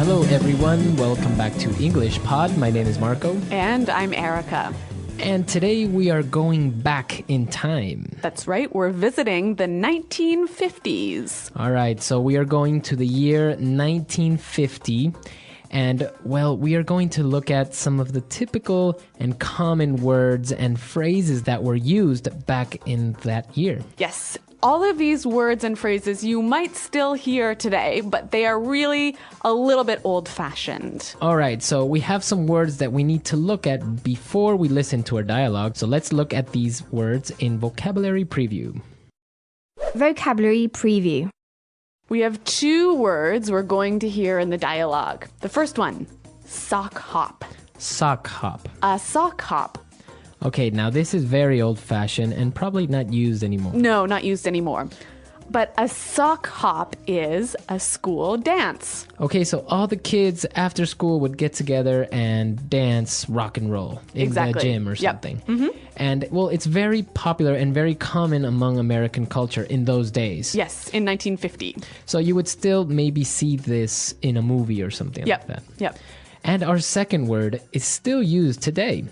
Hello everyone, welcome back to EnglishPod. My name is Marco. And I'm Erica. And today we are going back in time. That's right, we're visiting the 1950s. All right, so we are going to the year 1950. And, well, we are going to look at some of the typical and common words and phrases that were used back in that year. Yes, all of these words and phrases you might still hear today, but they are really a little bit old-fashioned. All right, so we have some words that we need to look at before we listen to our dialogue. So let's look at these words in vocabulary preview. Vocabulary preview. We have two words we're going to hear in the dialogue. The first one, sock hop. Sock hop. A sock hop. Okay, now this is very old-fashioned and probably not used anymore. No, not used anymore. But a sock hop is a school dance. Okay, so all the kids after school would get together and dance rock and roll in the gym or something. Yep. Mm-hmm. And, well, it's very popular and very common among American culture in those days. Yes, in 1950. So you would still maybe see this in a movie or something like that. Yep. And our second word is still used today.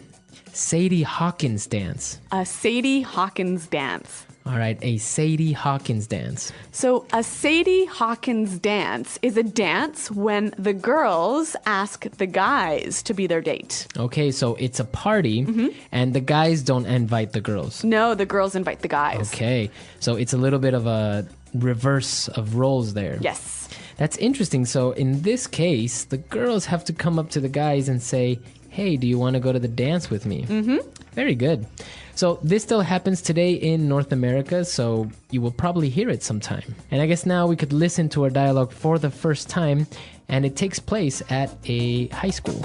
Sadie Hawkins dance. A Sadie Hawkins dance. All right, a Sadie Hawkins dance. So a Sadie Hawkins dance is a dance when the girls ask the guys to be their date. Okay, so it's a party, and the guys don't invite the girls. No, the girls invite the guys. Okay, so it's a little bit of a reverse of roles there. Yes. That's interesting. So in this case, the girls have to come up to the guys and say, hey, do you want to go to the dance with me? Mm-hmm. Very good. So this still happens today in North America, so you will probably hear it sometime. And I guess now we could listen to our dialogue for the first time, and it takes place at a high school.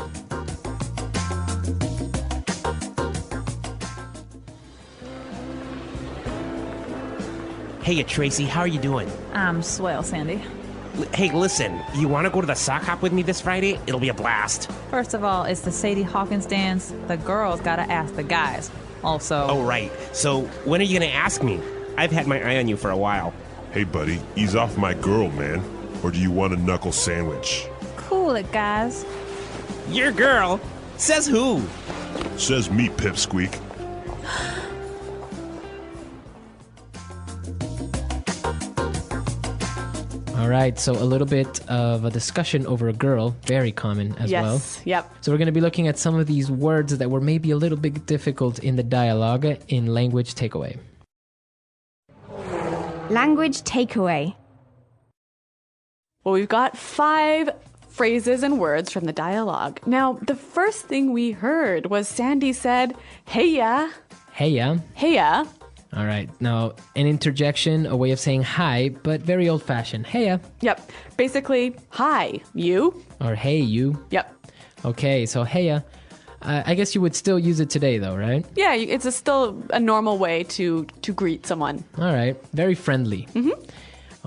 Hey, Tracy, how are you doing? I'm swell, Sandy. Hey, listen, you want to go to the sock hop with me this Friday? It'll be a blast. First of all, it's the Sadie Hawkins dance. The girls gotta ask the guys. Also... Oh, right. So, when are you going to ask me? I've had my eye on you for a while. Hey, buddy, ease off my girl, man. Or do you want a knuckle sandwich? Cool it, guys. Your girl? Says who? Says me, pipsqueak. All right, so a little bit of a discussion over a girl, very common as well. Yes, yep. So we're going to be looking at some of these words that were maybe a little bit difficult in the dialogue in language takeaway. Language takeaway. Well, we've got 5 phrases and words from the dialogue. Now, the first thing we heard was Sandy said, heya. Heya. Heya. All right, now an interjection, a way of saying hi, but very old-fashioned. Heya. Yep. Basically, hi, you. Or hey, you. Yep. Okay, so heya. I guess you would still use it today, though, right? Yeah, it's still a normal way to greet someone. All right, very friendly. Mm-hmm.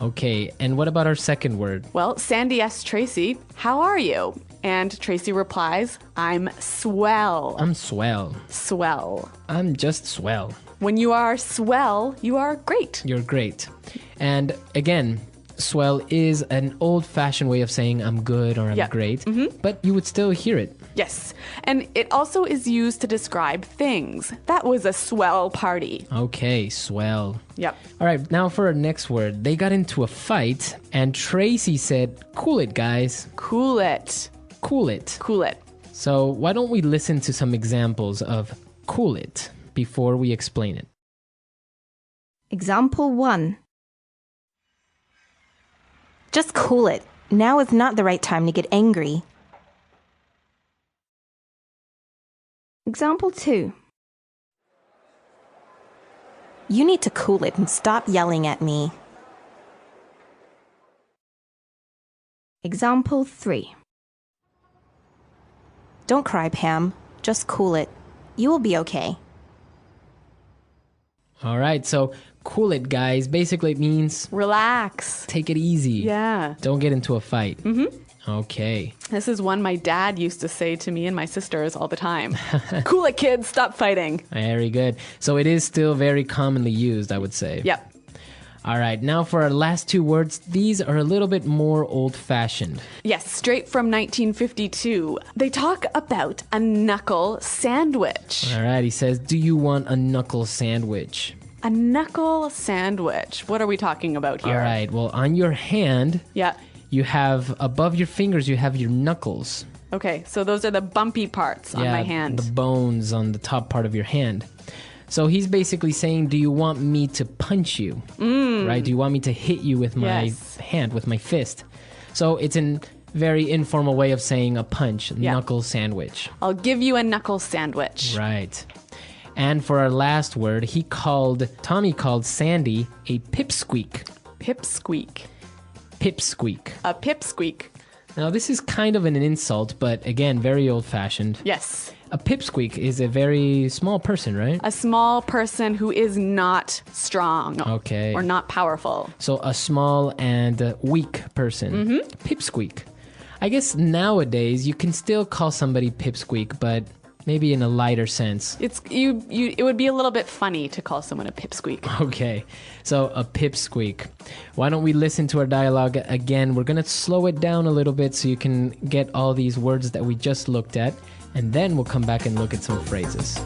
Okay, and what about our second word? Well, Sandy asks Tracy, how are you? And Tracy replies, I'm swell. I'm swell. Swell. I'm just swell. When you are swell, you are great. You're great. And again, swell is an old-fashioned way of saying I'm good or I'm great, but you would still hear it. Yes. And it also is used to describe things. That was a swell party. Okay, swell. Yep. All right, now for our next word. They got into a fight, and Tracy said, cool it, guys. Cool it. Cool it. Cool it. So why don't we listen to some examples of cool it before we explain it? Example 1. Just cool it. Now is not the right time to get angry. Example 2. You need to cool it and stop yelling at me. Example 3. Don't cry, Pam. Just cool it. You will be okay. All right, so cool it, guys. Basically, it means Relax. take it easy. Yeah. Don't get into a fight. Mm-hmm. Okay. This is one my dad used to say to me and my sisters all the time. Cool it, kids. Stop fighting. Very good. So it is still very commonly used, I would say. Yep. All right, now for our last two words. These are a little bit more old-fashioned. Yes, straight from 1952. They talk about a knuckle sandwich. All right, he says, do you want a knuckle sandwich? A knuckle sandwich. What are we talking about here? All right, well, on your hand, Yeah. you have, above your fingers, you have your knuckles. Okay, so those are the bumpy parts on my hand. The bones on the top part of your hand. So he's basically saying, do you want me to punch you? Right? Do you want me to hit you with my hand, with my fist? So it's a very informal way of saying a punch, knuckle sandwich. I'll give you a knuckle sandwich. Right. And for our last word, Tommy called Sandy a pipsqueak. Pipsqueak. Pipsqueak. A pipsqueak. Now, this is kind of an insult, but again, very old-fashioned. Yes. A pipsqueak is a very small person, right? A small person who is not strong. Okay. Or not powerful. So a small and weak person. Pipsqueak. I guess nowadays you can still call somebody pipsqueak, but maybe in a lighter sense. It would be a little bit funny to call someone a pipsqueak. Okay, so a pipsqueak. Why don't we listen to our dialogue again? We're going to slow it down a little bit so you can get all these words that we just looked at, and then we'll come back and look at some phrases.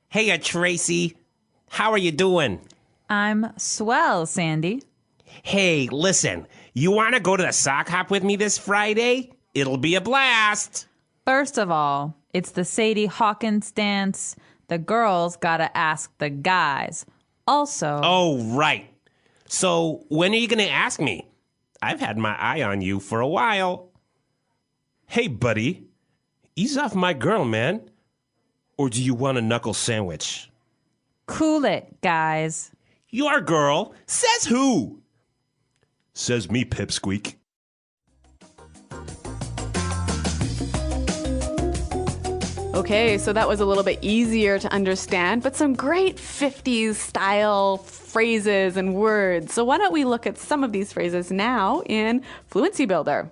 Hey, Tracy. How are you doing? I'm swell, Sandy. Hey, listen. You want to go to the sock hop with me this Friday? It'll be a blast. First of all, it's the Sadie Hawkins dance. The girls gotta ask the guys. Also... Oh, right. So, when are you going to ask me? I've had my eye on you for a while. Hey, buddy. Ease off my girl, man. Or do you want a knuckle sandwich? Cool it, guys. Your girl? Says who? Says me, pipsqueak. Okay, so that was a little bit easier to understand, but some great 50s style phrases and words. So why don't we look at some of these phrases now in Fluency Builder?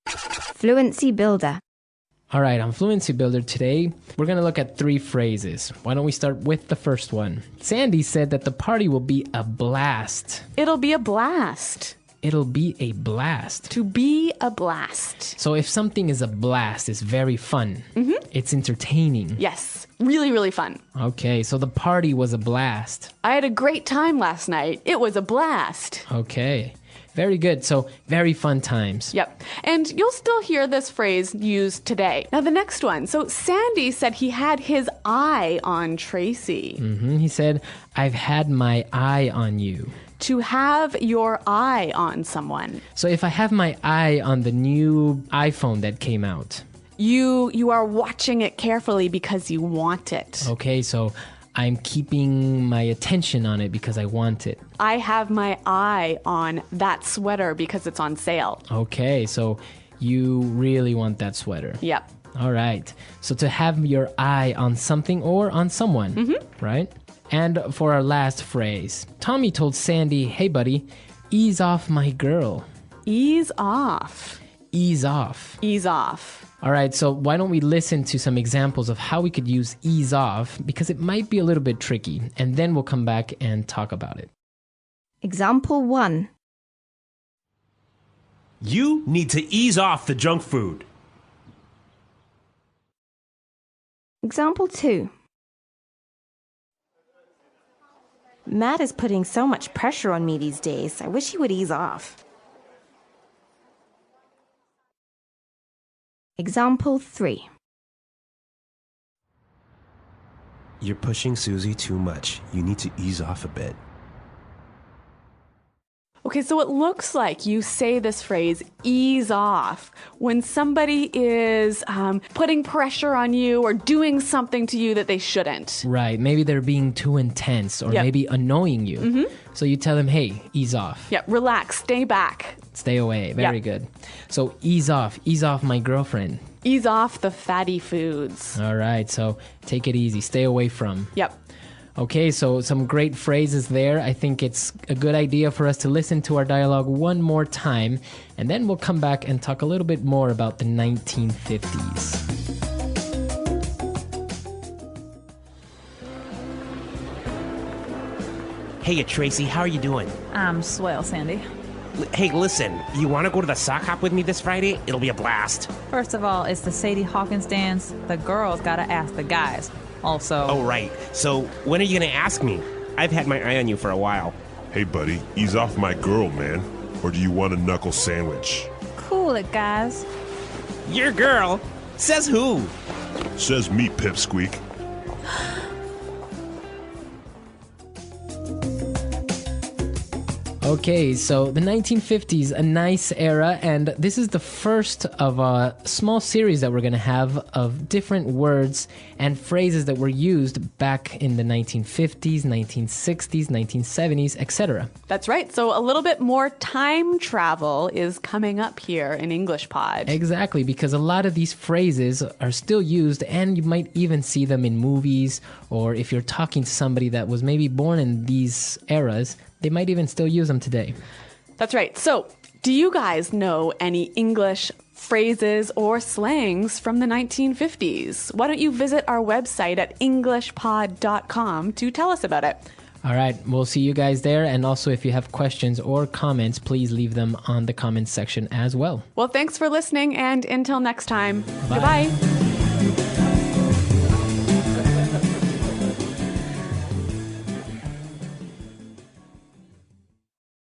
Fluency Builder. All right, on Fluency Builder today, we're going to look at 3 phrases. Why don't we start with the first one? Sandy said that the party will be a blast. It'll be a blast. It'll be a blast. To be a blast. So if something is a blast, it's very fun. It's entertaining. Yes, really, really fun. Okay, so the party was a blast. I had a great time last night. It was a blast. Okay, very good. So very fun times. Yep. And you'll still hear this phrase used today. Now, the next one. So Sandy said he had his eye on Tracy. He said, I've had my eye on you. To have your eye on someone. So if I have my eye on the new iPhone that came out. You are watching it carefully because you want it. Okay, so I'm keeping my attention on it because I want it. I have my eye on that sweater because it's on sale. Okay, so you really want that sweater. Yep. All right. So to have your eye on something or on someone, right? And for our last phrase, Tommy told Sandy, hey, buddy, ease off my girl. Ease off. Ease off. Ease off. All right, so why don't we listen to some examples of how we could use ease off, because it might be a little bit tricky, and then we'll come back and talk about it. Example 1. You need to ease off the junk food. Example 2. Matt is putting so much pressure on me these days. I wish he would ease off. Example 3. You're pushing Susie too much. You need to ease off a bit. Okay, so it looks like you say this phrase, ease off, when somebody is putting pressure on you or doing something to you that they shouldn't. Right, maybe they're being too intense or maybe annoying you. So you tell them, hey, ease off. Yeah, relax, stay back. Stay away, very good. So ease off my girlfriend. Ease off the fatty foods. All right, so take it easy, stay away from. Yep. Okay, so some great phrases there. I think it's a good idea for us to listen to our dialogue one more time, and then we'll come back and talk a little bit more about the 1950s. Hey, Tracy, how are you doing? I'm swell, Sandy. Hey, listen, you want to go to the sock hop with me this Friday? It'll be a blast. First of all, it's the Sadie Hawkins dance. The girls gotta ask the guys. Also... Oh, right. So, when are you going to ask me? I've had my eye on you for a while. Hey, buddy, ease off my girl, man. Or do you want a knuckle sandwich? Cool it, guys. Your girl? Says who? Says me, pipsqueak. Okay, so the 1950s, a nice era, and this is the first of a small series that we're going to have of different words and phrases that were used back in the 1950s, 1960s, 1970s, etc. That's right. So a little bit more time travel is coming up here in EnglishPod. Exactly, because a lot of these phrases are still used, and you might even see them in movies, or if you're talking to somebody that was maybe born in these eras, they might even still use them today. That's right. So, do you guys know any English phrases or slangs from the 1950s? Why don't you visit our website at EnglishPod.com to tell us about it? All right, we'll see you guys there. And also, if you have questions or comments, please leave them on the comments section as well. Well, thanks for listening, and until next time, Bye. goodbye.